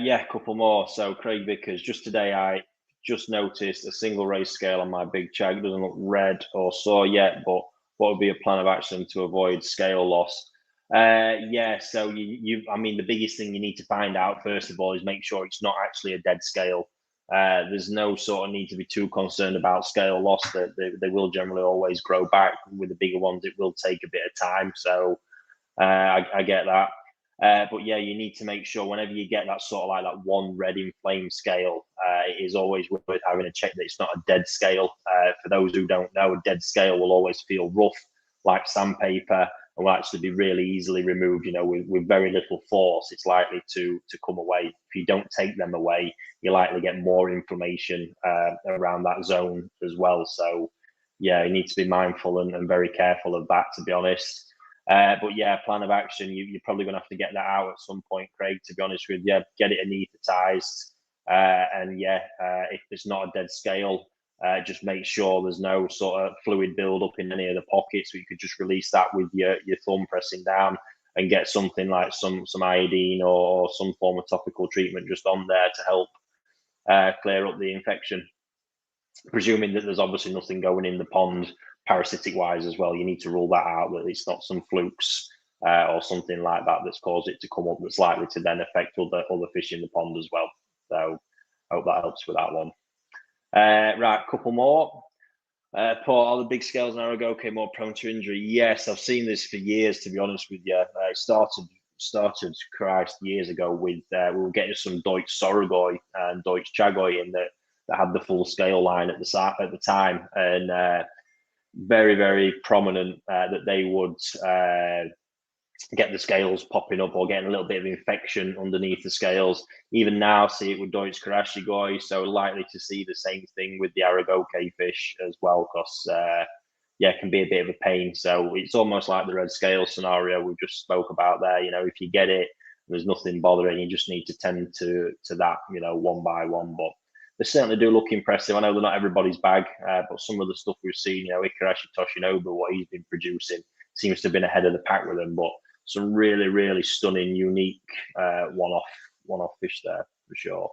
Yeah, a couple more. So Craig Vickers, just today I just noticed a single race scale on my big chag. It doesn't look red or sore yet, but what would be a plan of action to avoid scale loss? Yeah, so I mean, the biggest thing you need to find out first of all is make sure it's not actually a dead scale. There's no sort of need to be too concerned about scale loss. That they will generally always grow back. With the bigger ones, it will take a bit of time. So I get that. But yeah, you need to make sure whenever you get that sort of like that one red inflamed scale, it is always worth having a check that it's not a dead scale. For those who don't know, a dead scale will always feel rough, like sandpaper, and will actually be really easily removed. You know, with very little force, it's likely to come away. If you don't take them away, you likely get more inflammation around that zone as well. So yeah, you need to be mindful and very careful of that, to be honest. But yeah, plan of action, you're probably going to have to get that out at some point, Craig, to be honest with you. Get it anaesthetized. And yeah, if it's not a dead scale, just make sure there's no sort of fluid buildup in any of the pockets. So you could just release that with your thumb pressing down and get something like some iodine or some form of topical treatment just on there to help clear up the infection. Presuming that there's obviously nothing going in the pond parasitic wise as well, you need to rule that out, that it's not some flukes or something like that that's caused it to come up that's likely to then affect other fish in the pond as well. So I hope that helps with that one. Right, couple more. Paul, are the big scales an hour ago more prone to injury? Yes, I've seen this for years, to be honest with you. It started Christ years ago with we were getting some Deutsch Sorogoi and Deutsch Chagoi in that had the full scale line at the time, and very, very prominent that they would get the scales popping up or getting a little bit of infection underneath the scales. Even now, see it with Deutsch Karashigoi, so likely to see the same thing with the Aragoke fish as well, because yeah, it can be a bit of a pain. So it's almost like the red scale scenario we just spoke about there. You know, if you get it, there's nothing bothering. You just need to tend to that, you know, one by one. But they certainly do look impressive. I know they're not everybody's bag, but some of the stuff we've seen, you know, Ikarashi Toshinobu, what he's been producing, seems to have been ahead of the pack with them. But some really, really stunning, unique one-off fish there for sure.